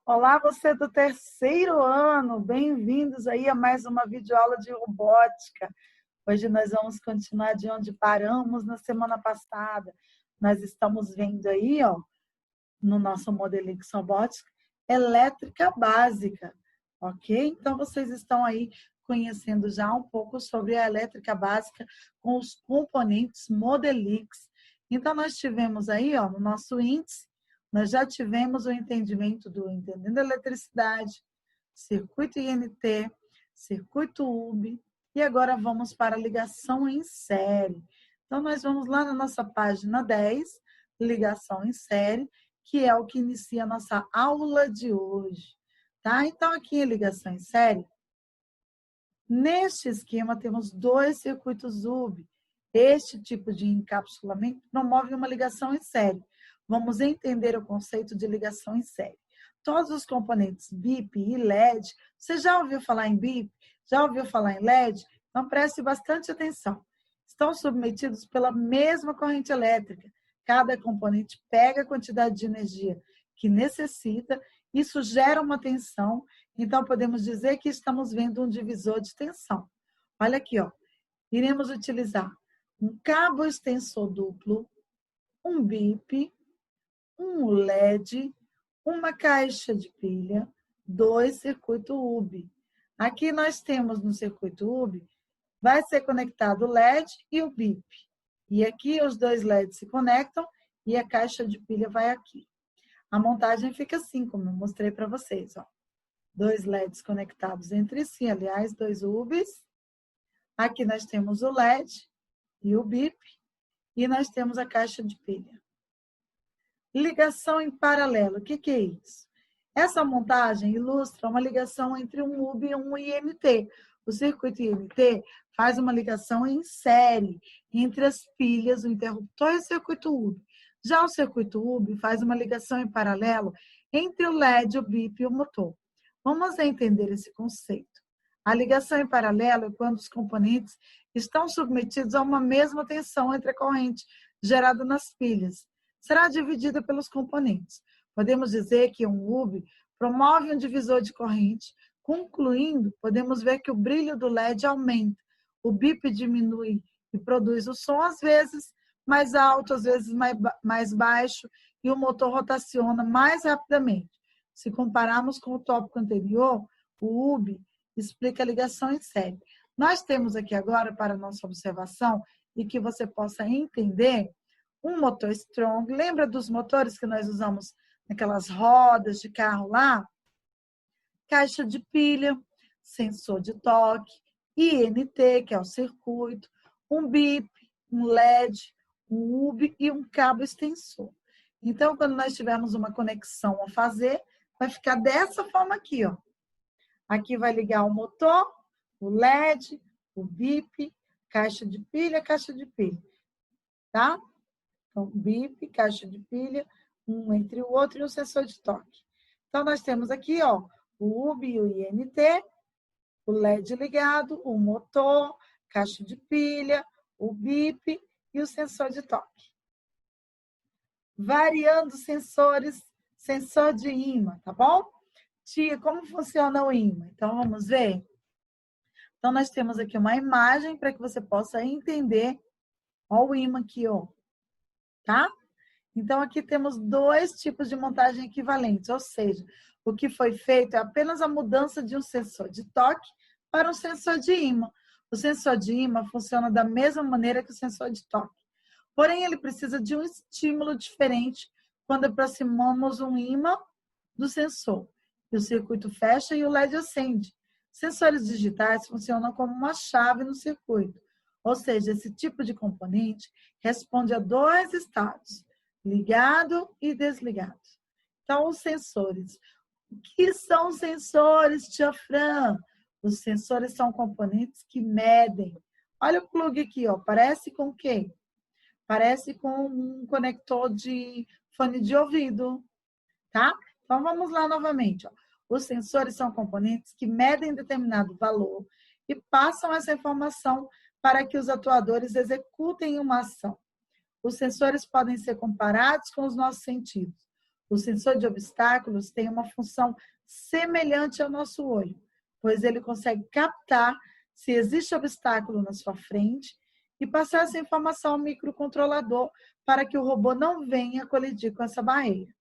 Olá, você do terceiro ano, bem-vindos aí a mais uma videoaula de robótica. Hoje nós vamos continuar de onde paramos na semana passada. Nós estamos vendo aí, ó, no nosso Modelix Robótica, elétrica básica, ok? Então, vocês estão aí conhecendo já um pouco sobre a elétrica básica com os componentes Modelix. Então, nós tivemos aí, ó, no nosso índice, nós já tivemos o entendimento do entendendo eletricidade, circuito INT, circuito UB, e agora vamos para a ligação em série. Então, nós vamos lá na nossa página 10, ligação em série, que é o que inicia a nossa aula de hoje. Tá? Então, aqui em ligação em série, neste esquema temos dois circuitos UB. Este tipo de encapsulamento promove uma ligação em série. Vamos entender o conceito de ligação em série. Todos os componentes BIP e LED, você já ouviu falar em BIP? Já ouviu falar em LED? Então preste bastante atenção. Estão submetidos pela mesma corrente elétrica. Cada componente pega a quantidade de energia que necessita, isso gera uma tensão, então podemos dizer que estamos vendo um divisor de tensão. Olha aqui, ó. Iremos utilizar um cabo extensor duplo, um BIP, um LED, uma caixa de pilha, dois circuitos UB. Aqui nós temos no circuito UB, vai ser conectado o LED e o BIP. E aqui os dois LEDs se conectam e a caixa de pilha vai aqui. A montagem fica assim, como eu mostrei para vocês, ó. Dois LEDs conectados entre si, aliás, dois UBs. Aqui nós temos o LED e o BIP. E nós temos a caixa de pilha. Ligação em paralelo, o que é isso? Essa montagem ilustra uma ligação entre um UB e um INT. O circuito INT faz uma ligação em série entre as pilhas, o interruptor e o circuito UB. Já o circuito UB faz uma ligação em paralelo entre o LED, o BIP e o motor. Vamos entender esse conceito. A ligação em paralelo é quando os componentes estão submetidos a uma mesma tensão entre a corrente gerada nas pilhas. Será dividida pelos componentes. Podemos dizer que um UB promove um divisor de corrente. Concluindo, podemos ver que o brilho do LED aumenta, o BIP diminui e produz o som às vezes mais alto, às vezes mais baixo, e o motor rotaciona mais rapidamente. Se compararmos com o tópico anterior, o UB explica a ligação em série. Nós temos aqui agora, para nossa observação, e que você possa entender, um motor Strong. Lembra dos motores que nós usamos naquelas rodas de carro lá? Caixa de pilha, sensor de toque, INT, que é o circuito, um BIP, um LED, um UB e um cabo extensor. Então, quando nós tivermos uma conexão a fazer, vai ficar dessa forma aqui, ó. Aqui vai ligar o motor, o LED, o BIP, caixa de pilha, tá? Então, BIP, caixa de pilha, um entre o outro e o sensor de toque. Então, nós temos aqui, ó, o UB e o INT, o LED ligado, o motor, caixa de pilha, o BIP e o sensor de toque. Variando sensores, sensor de ímã, tá bom? Tia, como funciona o ímã? Então, vamos ver? Então, nós temos aqui uma imagem para que você possa entender. Olha o ímã aqui, ó. Tá? Então, aqui temos dois tipos de montagem equivalentes, ou seja, o que foi feito é apenas a mudança de um sensor de toque para um sensor de ímã. O sensor de ímã funciona da mesma maneira que o sensor de toque. Porém, ele precisa de um estímulo diferente quando aproximamos um ímã do sensor. E o circuito fecha e o LED acende. Sensores digitais funcionam como uma chave no circuito. Ou seja, esse tipo de componente responde a dois estados, ligado e desligado. Então, os sensores. O que são os sensores, tia Fran? Os sensores são componentes que medem. Olha o plug aqui, ó. Parece com o quê? Parece com um conector de fone de ouvido, tá? Então, vamos lá novamente, ó. Os sensores são componentes que medem determinado valor e passam essa informação para que os atuadores executem uma ação. Os sensores podem ser comparados com os nossos sentidos. O sensor de obstáculos tem uma função semelhante ao nosso olho, pois ele consegue captar se existe obstáculo na sua frente e passar essa informação ao microcontrolador para que o robô não venha colidir com essa barreira.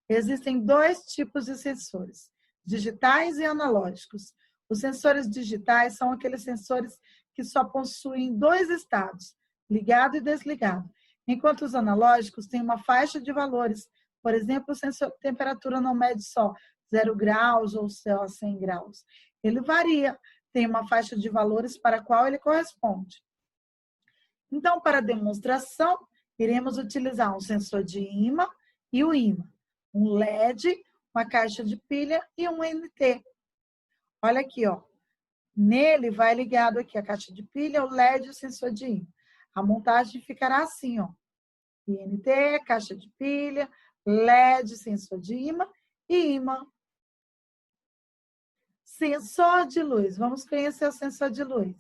Existem dois tipos de sensores, digitais e analógicos. Os sensores digitais são aqueles sensores que só possuem dois estados, ligado e desligado, enquanto os analógicos têm uma faixa de valores. Por exemplo, o sensor de temperatura não mede só 0 graus ou só 100 graus. Ele varia, tem uma faixa de valores para a qual ele corresponde. Então, para demonstração, iremos utilizar um sensor de ímã e o ímã, um LED, uma caixa de pilha e um NT. Olha aqui, ó. Nele vai ligado aqui a caixa de pilha, o LED e o sensor de ímã. A montagem ficará assim, ó. INT, caixa de pilha, LED, sensor de ímã e ímã. Sensor de luz. Vamos conhecer o sensor de luz.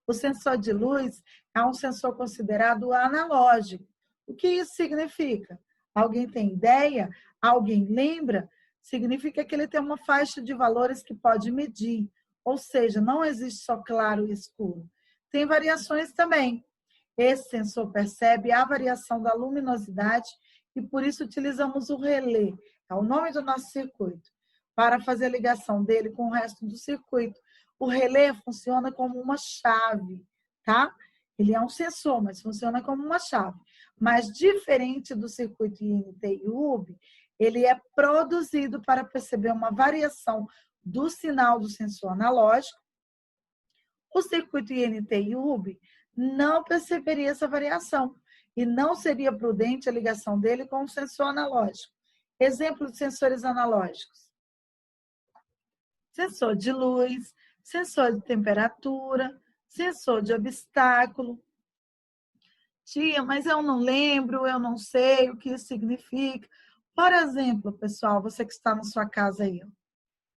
O sensor de luz é um sensor considerado analógico. O que isso significa? Alguém tem ideia? Alguém lembra? Significa que ele tem uma faixa de valores que pode medir. Ou seja, não existe só claro e escuro. Tem variações também. Esse sensor percebe a variação da luminosidade e por isso utilizamos o relé, é o nome do nosso circuito, para fazer a ligação dele com o resto do circuito. O relé funciona como uma chave, tá? Ele é um sensor, mas funciona como uma chave. Mas diferente do circuito INT e UB, ele é produzido para perceber uma variação do sinal do sensor analógico. O circuito INT e UB não perceberia essa variação e não seria prudente a ligação dele com o sensor analógico. Exemplo de sensores analógicos. Sensor de luz, sensor de temperatura, sensor de obstáculo. Tia, mas eu não lembro, eu não sei o que isso significa. Por exemplo, pessoal, você que está na sua casa aí, ó.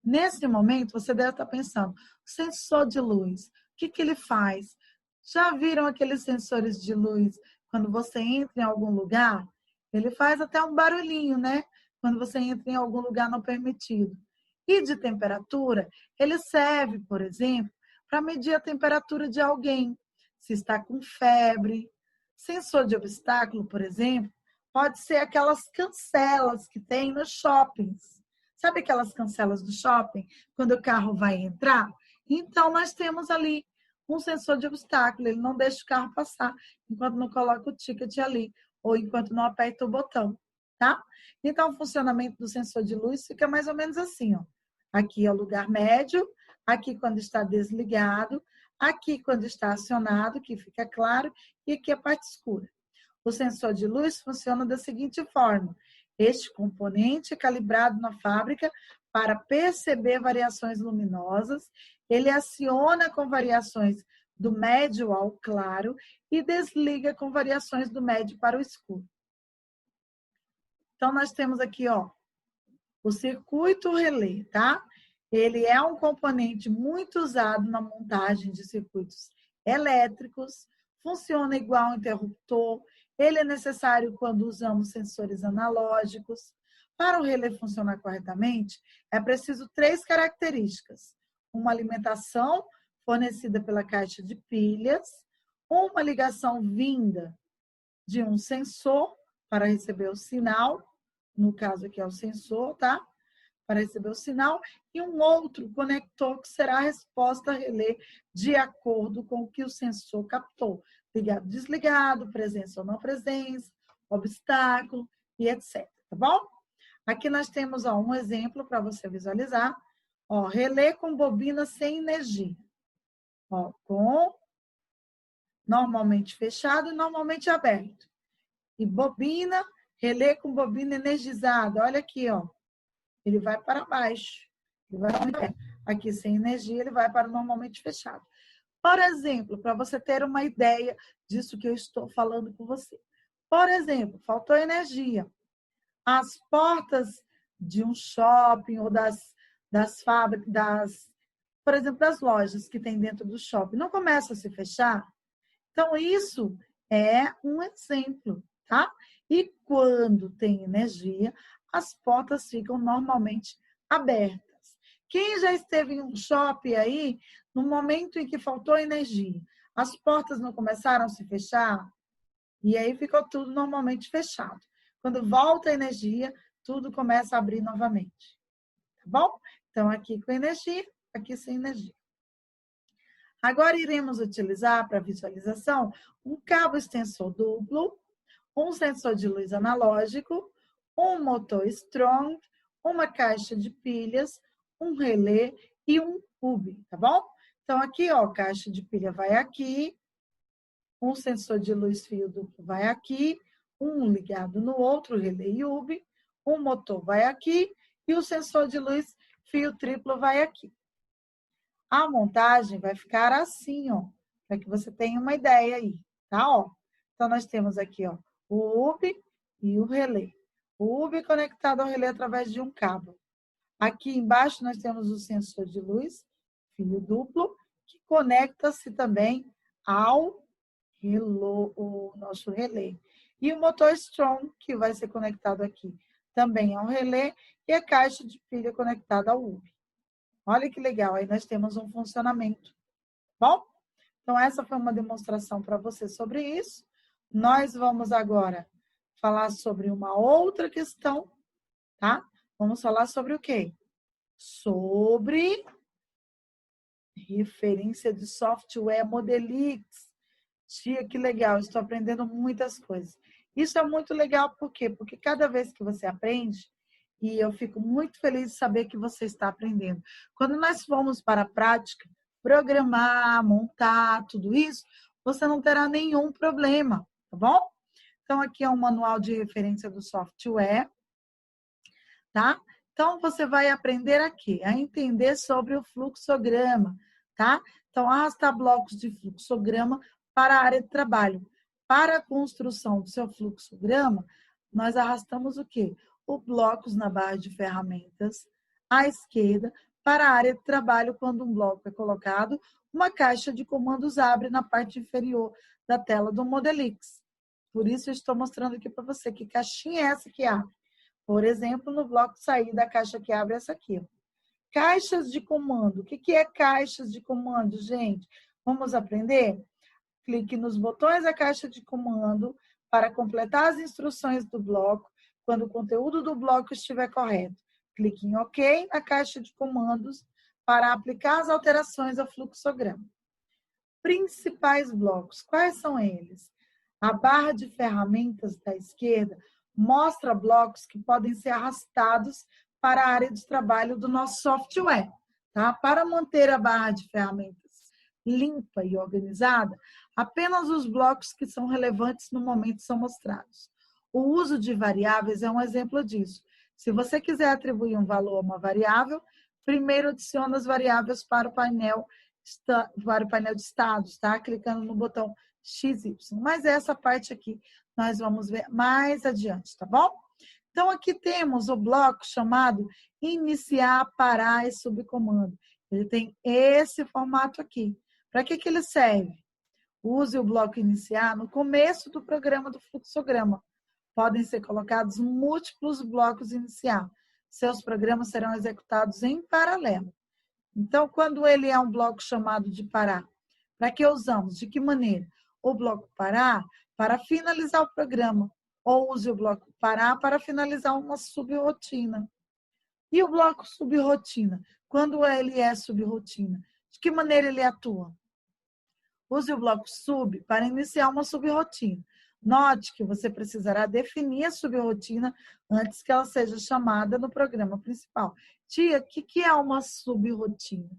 Nesse momento, você deve estar pensando, sensor de luz, o que ele faz? Já viram aqueles sensores de luz quando você entra em algum lugar? Ele faz até um barulhinho, né? Quando você entra em algum lugar não permitido. E de temperatura, ele serve, por exemplo, para medir a temperatura de alguém, se está com febre. Sensor de obstáculo, por exemplo, pode ser aquelas cancelas que tem nos shoppings. Sabe aquelas cancelas do shopping, quando o carro vai entrar? Então, nós temos ali um sensor de obstáculo, ele não deixa o carro passar enquanto não coloca o ticket ali, ou enquanto não aperta o botão, tá? Então, o funcionamento do sensor de luz fica mais ou menos assim, ó. Aqui é o lugar médio, aqui quando está desligado, aqui quando está acionado, que fica claro, e aqui a parte escura. O sensor de luz funciona da seguinte forma. Este componente é calibrado na fábrica para perceber variações luminosas, ele aciona com variações do médio ao claro e desliga com variações do médio para o escuro. Então, nós temos aqui, ó, o circuito relé, tá? Ele é um componente muito usado na montagem de circuitos elétricos, funciona igual ao interruptor, ele é necessário quando usamos sensores analógicos. Para o relé funcionar corretamente, é preciso 3 características. Uma alimentação fornecida pela caixa de pilhas, uma ligação vinda de um sensor para receber o sinal, no caso aqui é o sensor, tá? Para receber o sinal, e um outro conector que será a resposta relé de acordo com o que o sensor captou. Ligado, desligado, presença ou não presença, obstáculo e etc. Tá bom? Aqui nós temos ó, um exemplo para você visualizar. Ó, relé com bobina sem energia. Ó, com normalmente fechado e normalmente aberto. E bobina, relé com bobina energizada. Olha aqui, ó. Ele vai para baixo. Ele vai aqui sem energia, ele vai para o normalmente fechado. Por exemplo, para você ter uma ideia disso que eu estou falando com você. Por exemplo, faltou energia. As portas de um shopping ou das fábricas, por exemplo, das lojas que tem dentro do shopping, não começam a se fechar? Então, isso é um exemplo, tá? E quando tem energia, as portas ficam normalmente abertas. Quem já esteve em um shopping aí, no momento em que faltou energia, as portas não começaram a se fechar? E aí ficou tudo normalmente fechado. Quando volta a energia, tudo começa a abrir novamente. Tá bom? Então, aqui com energia, aqui sem energia. Agora iremos utilizar para visualização um cabo extensor duplo, um sensor de luz analógico, um motor strong, uma caixa de pilhas, um relé e um hub, tá bom? Então, aqui, ó, caixa de pilha vai aqui, um sensor de luz fio duplo vai aqui, um ligado no outro, relé e hub, um motor vai aqui e o sensor de luz fio triplo vai aqui. A montagem vai ficar assim, ó, para que você tenha uma ideia aí, tá? Ó, então, nós temos aqui, ó, o hub e o relé. O hub conectado ao relé através de um cabo. Aqui embaixo nós temos o sensor de luz, fio duplo, que conecta-se também ao o nosso relé. E o motor Strong, que vai ser conectado aqui também ao relé, e a caixa de pilha conectada ao hub. Olha que legal, aí nós temos um funcionamento. Bom? Então, essa foi uma demonstração para você sobre isso. Nós vamos agora falar sobre uma outra questão, tá? Vamos falar sobre o quê? Sobre referência de software Modelix. Tia, que legal, estou aprendendo muitas coisas. Isso é muito legal, por quê? Porque cada vez que você aprende, e eu fico muito feliz de saber que você está aprendendo. Quando nós formos para a prática, programar, montar, tudo isso, você não terá nenhum problema, tá bom? Então, aqui é um manual de referência do software, tá? Então, você vai aprender aqui a entender sobre o fluxograma, tá? Então, arrastar blocos de fluxograma para a área de trabalho. Para a construção do seu fluxograma, nós arrastamos o quê? Os blocos na barra de ferramentas à esquerda para a área de trabalho. Quando um bloco é colocado, uma caixa de comandos abre na parte inferior da tela do Modelix. Por isso, eu estou mostrando aqui para você que caixinha é essa que abre. Por exemplo, no bloco saída, a caixa que abre é essa aqui. Caixas de comando. O que é caixas de comando, gente? Vamos aprender? Clique nos botões da caixa de comando para completar as instruções do bloco quando o conteúdo do bloco estiver correto. Clique em OK na caixa de comandos para aplicar as alterações ao fluxograma. Principais blocos. Quais são eles? A barra de ferramentas da esquerda mostra blocos que podem ser arrastados para a área de trabalho do nosso software. Tá? Para manter a barra de ferramentas limpa e organizada, apenas os blocos que são relevantes no momento são mostrados. O uso de variáveis é um exemplo disso. Se você quiser atribuir um valor a uma variável, primeiro adiciona as variáveis para o painel de estados, tá? Clicando no botão XY. Mas essa parte aqui nós vamos ver mais adiante, tá bom? Então, aqui temos o bloco chamado iniciar, parar e subcomando. Ele tem esse formato aqui. Para que ele serve? Use o bloco iniciar no começo do programa do fluxograma. Podem ser colocados múltiplos blocos iniciar. Seus programas serão executados em paralelo. Então, quando ele é um bloco chamado de parar, para que usamos? De que maneira? O bloco parar para finalizar o programa, ou use o bloco parar para finalizar uma subrotina. E o bloco subrotina? Quando ele é subrotina, de que maneira ele atua? Use o bloco sub para iniciar uma subrotina. Note que você precisará definir a subrotina antes que ela seja chamada no programa principal. Tia, o que é uma subrotina?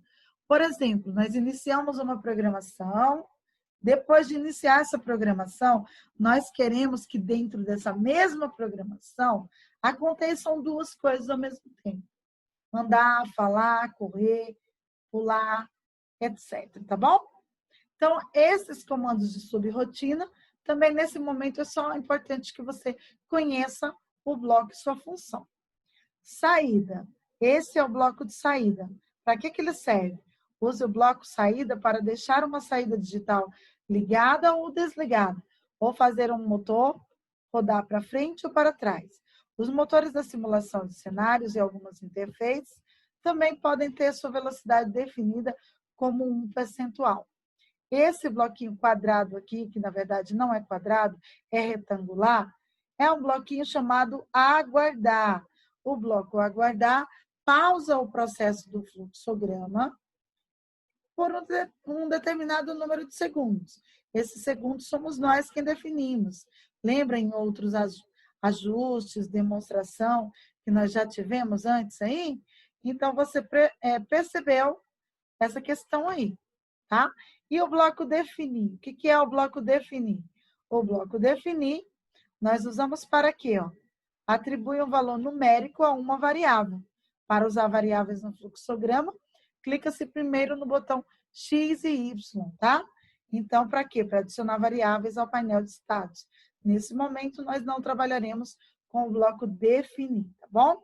Por exemplo, nós iniciamos uma programação. Depois de iniciar essa programação, nós queremos que dentro dessa mesma programação aconteçam duas coisas ao mesmo tempo. Andar, falar, correr, pular, etc. Tá bom? Então, esses comandos de subrotina, também nesse momento é só importante que você conheça o bloco e sua função. Saída. Esse é o bloco de saída. Para que ele serve? Use o bloco saída para deixar uma saída digital ligada ou desligada, ou fazer um motor rodar para frente ou para trás. Os motores da simulação de cenários e algumas interfaces também podem ter sua velocidade definida como um percentual. Esse bloquinho quadrado aqui, que na verdade não é quadrado, é retangular, é um bloquinho chamado aguardar. O bloco aguardar pausa o processo do fluxograma por um determinado número de segundos. Esses segundos somos nós quem definimos. Lembra em outros ajustes, demonstração que nós já tivemos antes aí? Então, você percebeu essa questão aí, tá? E o bloco definir. O que é o bloco definir? O bloco definir, nós usamos para quê? Ó? Atribui um valor numérico a uma variável. Para usar variáveis no fluxograma, clica-se primeiro no botão X e Y, tá? Então, para quê? Para adicionar variáveis ao painel de status. Nesse momento, nós não trabalharemos com o bloco definir, tá bom?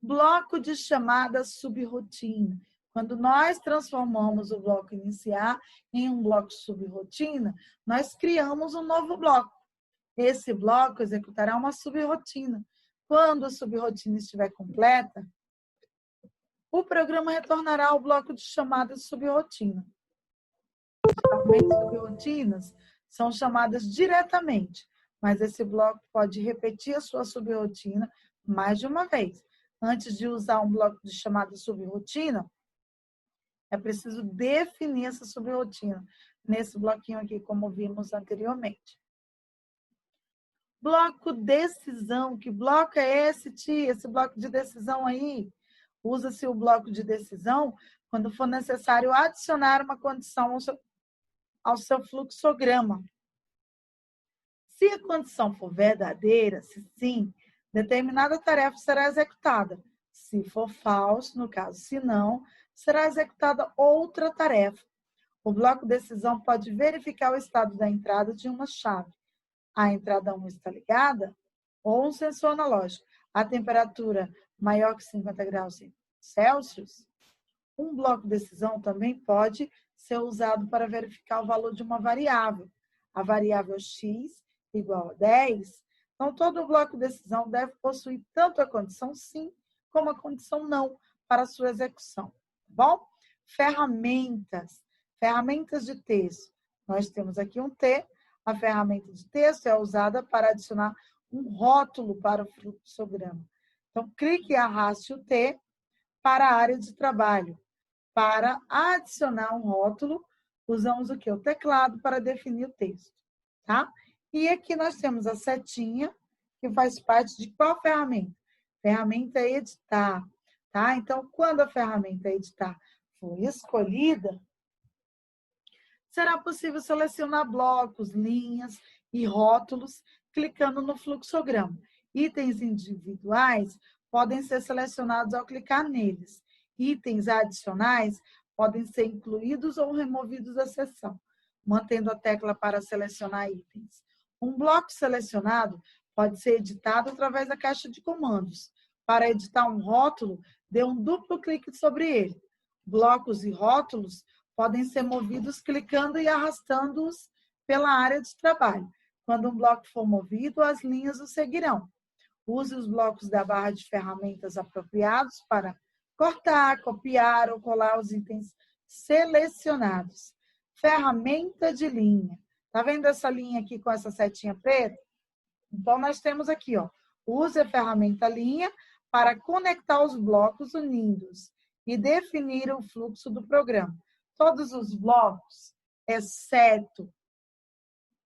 Bloco de chamada subrotina. Quando nós transformamos o bloco iniciar em um bloco subrotina, nós criamos um novo bloco. Esse bloco executará uma subrotina. Quando a subrotina estiver completa, o programa retornará ao bloco de chamada subrotina. Geralmente, subrotinas são chamadas diretamente, mas esse bloco pode repetir a sua subrotina mais de uma vez. Antes de usar um bloco de chamada subrotina, é preciso definir essa subrotina nesse bloquinho aqui, como vimos anteriormente. Bloco decisão. Que bloco é esse, tia? Esse bloco de decisão aí? Usa-se o bloco de decisão quando for necessário adicionar uma condição ao seu fluxograma. Se a condição for verdadeira, se sim, determinada tarefa será executada. Se for falso, no caso, se não, será executada outra tarefa. O bloco decisão pode verificar o estado da entrada de uma chave. A entrada 1 está ligada? Ou um sensor analógico. A temperatura maior que 50 graus Celsius? Um bloco decisão também pode ser usado para verificar o valor de uma variável. A variável x igual a 10. Então, todo bloco decisão deve possuir tanto a condição sim como a condição não para sua execução. Tá bom? Ferramentas. Ferramentas de texto. Nós temos aqui um T. A ferramenta de texto é usada para adicionar um rótulo para o fluxograma. Então, clique e arraste o T para a área de trabalho. Para adicionar um rótulo, usamos o quê? O teclado para definir o texto, tá? E aqui nós temos a setinha, que faz parte de qual ferramenta? Ferramenta editar, tá? Então, quando a ferramenta editar for escolhida, será possível selecionar blocos, linhas e rótulos clicando no fluxograma. Itens individuais podem ser selecionados ao clicar neles. Itens adicionais podem ser incluídos ou removidos da seção, mantendo a tecla para selecionar itens. Um bloco selecionado pode ser editado através da caixa de comandos. Para editar um rótulo, dê um duplo clique sobre ele. Blocos e rótulos podem ser movidos clicando e arrastando-os pela área de trabalho. Quando um bloco for movido, as linhas o seguirão. Use os blocos da barra de ferramentas apropriados para cortar, copiar ou colar os itens selecionados. Ferramenta de linha. Tá vendo essa linha aqui com essa setinha preta? Então, nós temos aqui, ó, use a ferramenta linha para conectar os blocos unidos e definir o fluxo do programa. Todos os blocos, exceto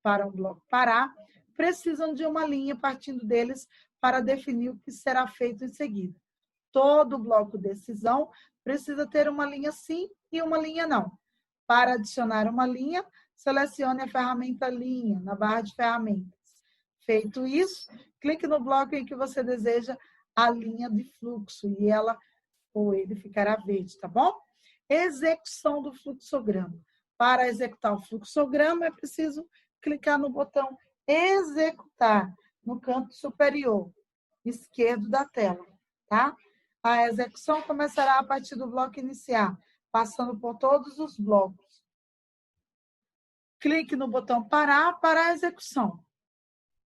para um bloco parar, precisam de uma linha partindo deles para definir o que será feito em seguida. Todo bloco decisão precisa ter uma linha sim e uma linha não. Para adicionar uma linha, selecione a ferramenta linha na barra de ferramentas. Feito isso, clique no bloco em que você deseja a linha de fluxo e ela ou ele ficará verde, tá bom? Execução do fluxograma. Para executar o fluxograma, é preciso clicar no botão executar no canto superior esquerdo da tela, tá? A execução começará a partir do bloco iniciar, passando por todos os blocos. Clique no botão parar para a execução.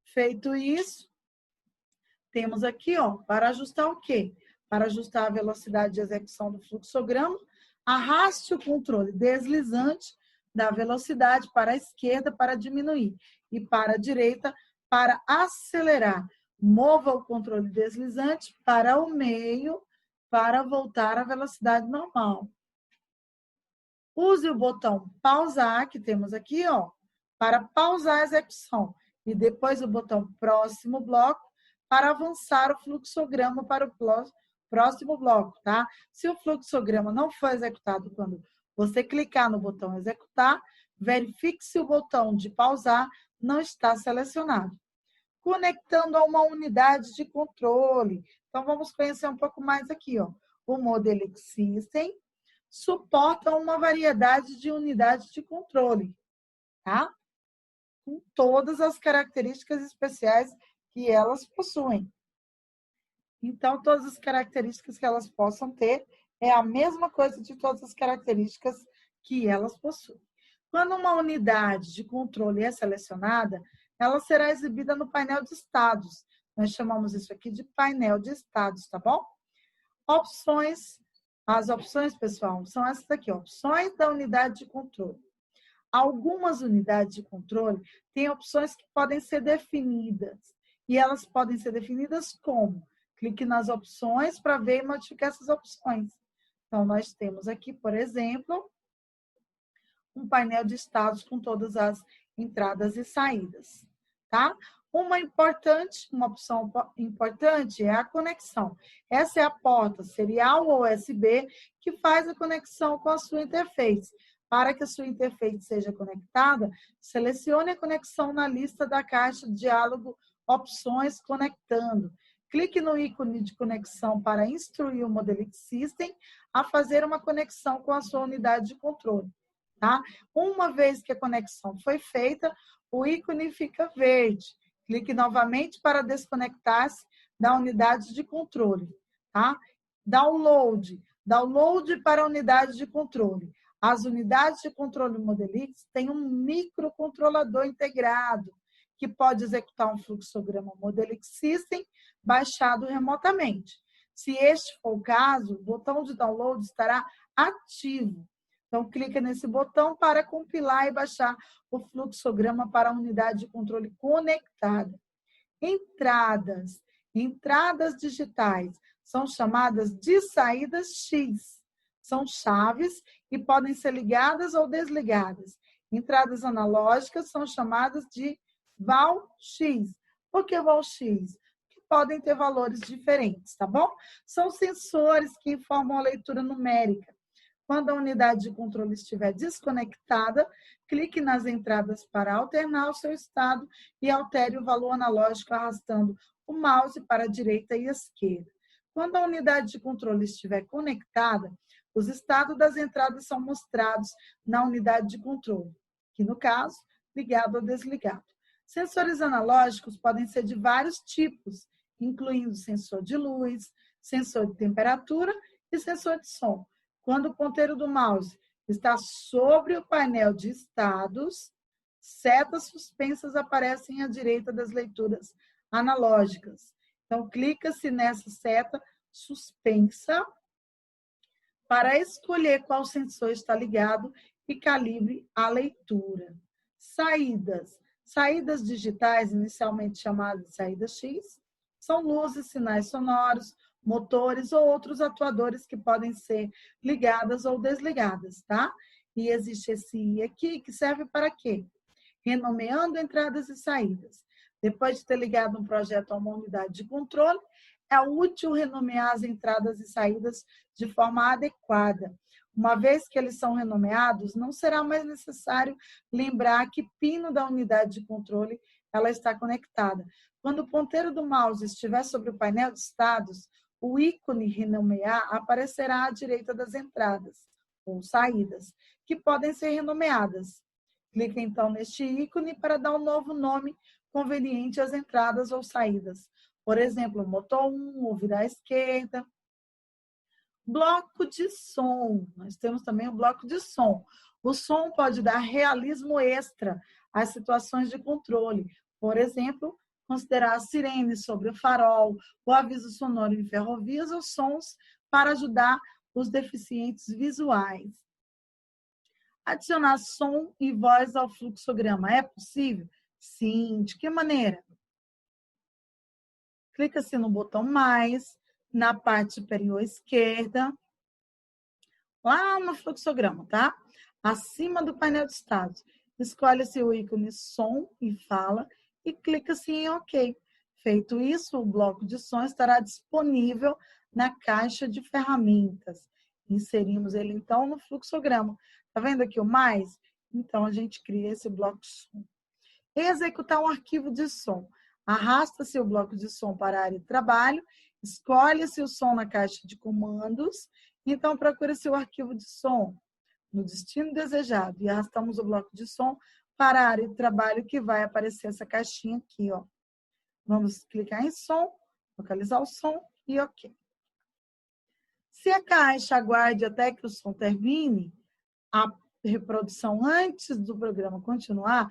Feito isso, temos aqui, ó, para ajustar o quê? Para ajustar a velocidade de execução do fluxograma, arraste o controle deslizante da velocidade para a esquerda para diminuir e para a direita para acelerar. Mova o controle deslizante para o meio para voltar à velocidade normal. Use o botão pausar, que temos aqui, ó, para pausar a execução. E depois o botão próximo bloco para avançar o fluxograma para o próximo bloco, tá? Se o fluxograma não for executado quando você clicar no botão executar, verifique se o botão de pausar não está selecionado. Conectando a uma unidade de controle. Então, vamos conhecer um pouco mais aqui, ó. O Modelic System suporta uma variedade de unidades de controle, tá? Com todas as características especiais que elas possuem. Então, todas as características que elas possam ter é a mesma coisa de todas as características que elas possuem. Quando uma unidade de controle é selecionada, ela será exibida no painel de estados. Nós chamamos isso aqui de painel de estados, tá bom? Opções. As opções, pessoal, são essas aqui, opções da unidade de controle. Algumas unidades de controle têm opções que podem ser definidas. E elas podem ser definidas como? Clique nas opções para ver e modificar essas opções. Então, nós temos aqui, por exemplo, um painel de estados com todas as entradas e saídas, tá? Uma opção importante é a conexão. Essa é a porta serial ou USB que faz a conexão com a sua interface. Para que a sua interface seja conectada, selecione a conexão na lista da caixa de diálogo Opções Conectando. Clique no ícone de conexão para instruir o Modelic System a fazer uma conexão com a sua unidade de controle. Tá? Uma vez que a conexão foi feita, o ícone fica verde. Clique novamente para desconectar-se da unidade de controle. Tá? Download para a unidade de controle. As unidades de controle Modelic têm um microcontrolador integrado, que pode executar um fluxograma Modelic System baixado remotamente. Se este for o caso, o botão de download estará ativo. Então, clica nesse botão para compilar e baixar o fluxograma para a unidade de controle conectada. Entradas. Entradas digitais são chamadas de saídas X. São chaves e podem ser ligadas ou desligadas. Entradas analógicas são chamadas de val X. Por que val X? Que podem ter valores diferentes, tá bom? São sensores que informam a leitura numérica. Quando a unidade de controle estiver desconectada, clique nas entradas para alternar o seu estado e altere o valor analógico arrastando o mouse para a direita e a esquerda. Quando a unidade de controle estiver conectada, os estados das entradas são mostrados na unidade de controle, que no caso, ligado ou desligado. Sensores analógicos podem ser de vários tipos, incluindo sensor de luz, sensor de temperatura e sensor de som. Quando o ponteiro do mouse está sobre o painel de estados, setas suspensas aparecem à direita das leituras analógicas. Então, clica-se nessa seta suspensa para escolher qual sensor está ligado e calibre a leitura. Saídas. Saídas digitais, inicialmente chamadas de saídas X, são luzes, sinais sonoros, motores ou outros atuadores que podem ser ligadas ou desligadas, tá? E existe esse I aqui que serve para quê? Renomeando entradas e saídas. Depois de ter ligado um projeto a uma unidade de controle, é útil renomear as entradas e saídas de forma adequada. Uma vez que eles são renomeados, não será mais necessário lembrar que pino da unidade de controle ela está conectada. Quando o ponteiro do mouse estiver sobre o painel de estados, o ícone renomear aparecerá à direita das entradas ou saídas, que podem ser renomeadas. Clique então neste ícone para dar um novo nome conveniente às entradas ou saídas. Por exemplo, motor 1, ou virar à esquerda. Bloco de som. Nós temos também o bloco de som. O som pode dar realismo extra às situações de controle. Por exemplo, considerar a sirene sobre o farol, o aviso sonoro em ferrovias ou sons para ajudar os deficientes visuais. Adicionar som e voz ao fluxograma é possível? Sim. De que maneira? Clica-se no botão mais, na parte superior esquerda, lá no fluxograma, tá? Acima do painel de estados. Escolhe-se o ícone som e fala e clica-se em OK. Feito isso, o bloco de som estará disponível na caixa de ferramentas. Inserimos ele, então, no fluxograma. Tá vendo aqui o mais? Então, a gente cria esse bloco de som. Executar um arquivo de som. Arrasta-se o bloco de som para a área de trabalho, escolhe-se o som na caixa de comandos, então procura-se o arquivo de som no destino desejado e arrastamos o bloco de som para a área de trabalho que vai aparecer essa caixinha aqui, ó. Vamos clicar em som, localizar o som e OK. Se a caixa aguarde até que o som termine, a reprodução antes do programa continuar,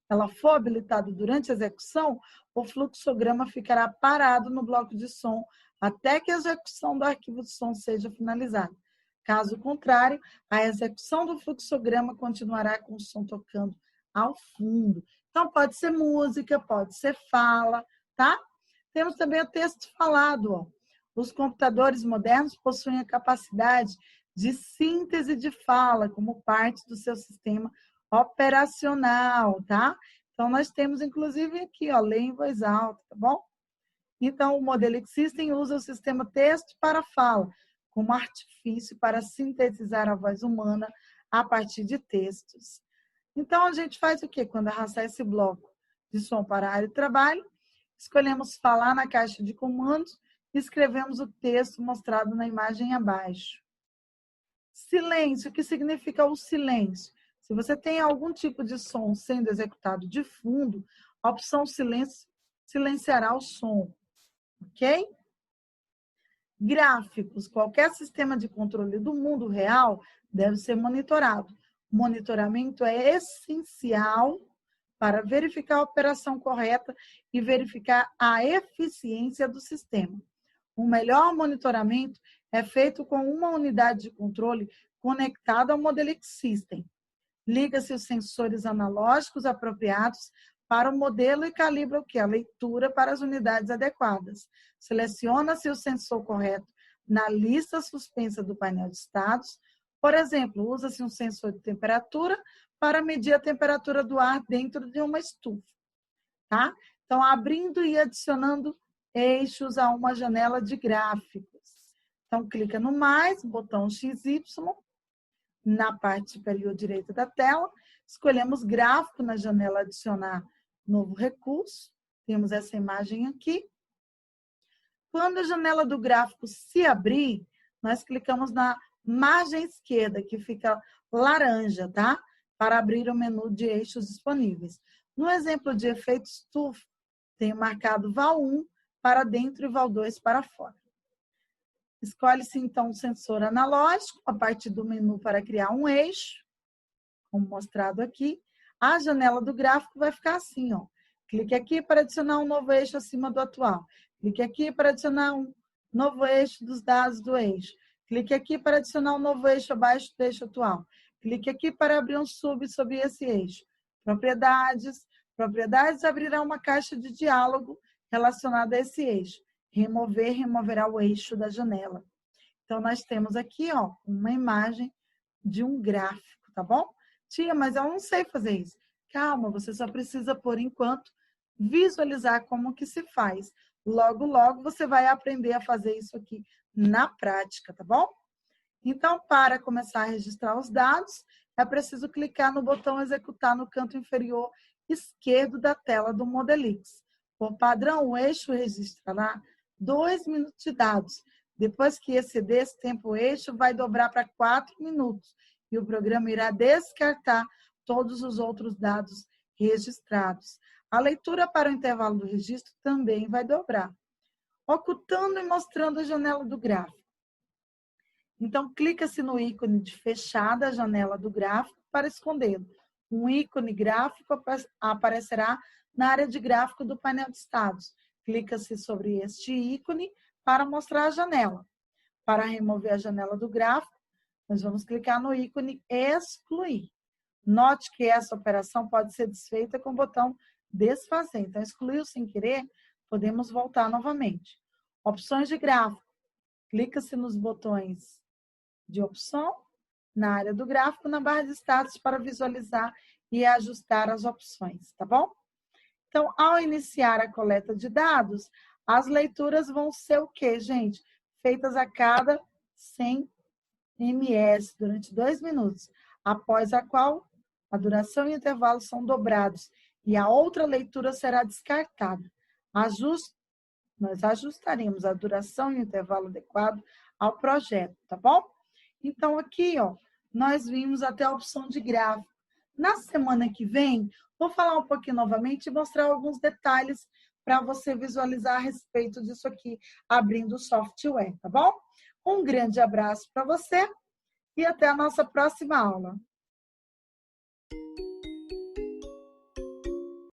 ela for habilitada durante a execução, o fluxograma ficará parado no bloco de som até que a execução do arquivo de som seja finalizada. Caso contrário, a execução do fluxograma continuará com o som tocando ao fundo. Então, pode ser música, pode ser fala, tá? Temos também o texto falado, ó. Os computadores modernos possuem a capacidade de síntese de fala como parte do seu sistema operacional, tá? Então, nós temos, inclusive, aqui, ó, ler em voz alta, tá bom? Então, o Modelic System usa o sistema texto para fala, como artifício para sintetizar a voz humana a partir de textos. Então, a gente faz o quê? Quando arrastar esse bloco de som para a área de trabalho, escolhemos falar na caixa de comandos e escrevemos o texto mostrado na imagem abaixo. Silêncio, o que significa o silêncio? Se você tem algum tipo de som sendo executado de fundo, a opção silêncio silenciará o som, ok? Gráficos, qualquer sistema de controle do mundo real deve ser monitorado. O monitoramento é essencial para verificar a operação correta e verificar a eficiência do sistema. O melhor monitoramento é feito com uma unidade de controle conectada ao Modelic System. Liga-se os sensores analógicos apropriados para o modelo e calibra o que? A leitura para as unidades adequadas. Seleciona-se o sensor correto na lista suspensa do painel de estados. Por exemplo, usa-se um sensor de temperatura para medir a temperatura do ar dentro de uma estufa. Tá? Então, abrindo e adicionando eixos a uma janela de gráficos. Então, clica no mais, botão XY, na parte superior direita da tela, escolhemos gráfico na janela adicionar novo recurso, temos essa imagem aqui. Quando a janela do gráfico se abrir, nós clicamos na margem esquerda, que fica laranja, tá? Para abrir o menu de eixos disponíveis. No exemplo de efeito estufa, tenho marcado val 1 para dentro e val 2 para fora. Escolhe-se, então, o sensor analógico, a partir do menu para criar um eixo, como mostrado aqui. A janela do gráfico vai ficar assim, ó. Clique aqui para adicionar um novo eixo acima do atual. Clique aqui para adicionar um novo eixo dos dados do eixo. Clique aqui para adicionar um novo eixo abaixo do eixo atual. Clique aqui para abrir um sub sobre esse eixo. Propriedades. Propriedades abrirá uma caixa de diálogo relacionada a esse eixo. Remover, removerá o eixo da janela. Então, nós temos aqui, ó, uma imagem de um gráfico, tá bom? Tia, mas eu não sei fazer isso. Calma, você só precisa, por enquanto, visualizar como que se faz. Logo, logo, você vai aprender a fazer isso aqui na prática, tá bom? Então, para começar a registrar os dados, é preciso clicar no botão executar no canto inferior esquerdo da tela do Modelix. Por padrão, o eixo registrará 2 minutos de dados. Depois que exceder esse tempo, o eixo vai dobrar para 4 minutos e o programa irá descartar todos os outros dados registrados. A leitura para o intervalo do registro também vai dobrar, ocultando e mostrando a janela do gráfico. Então, clica-se no ícone de fechada a janela do gráfico para escondê-lo. Um ícone gráfico aparecerá na área de gráfico do painel de status. Clica-se sobre este ícone para mostrar a janela. Para remover a janela do gráfico, nós vamos clicar no ícone excluir. Note que essa operação pode ser desfeita com o botão desfazer. Então, excluiu sem querer, podemos voltar novamente. Opções de gráfico. Clica-se nos botões de opção, na área do gráfico, na barra de status para visualizar e ajustar as opções, tá bom? Então, ao iniciar a coleta de dados, as leituras vão ser o quê, gente? Feitas a cada 100 ms durante 2 minutos, após a qual a duração e o intervalo são dobrados e a outra leitura será descartada. Nós ajustaremos a duração e o intervalo adequado ao projeto, tá bom? Então, aqui, ó, nós vimos até a opção de gráfico. Na semana que vem, vou falar um pouquinho novamente e mostrar alguns detalhes para você visualizar a respeito disso aqui, abrindo o software, tá bom? Um grande abraço para você e até a nossa próxima aula.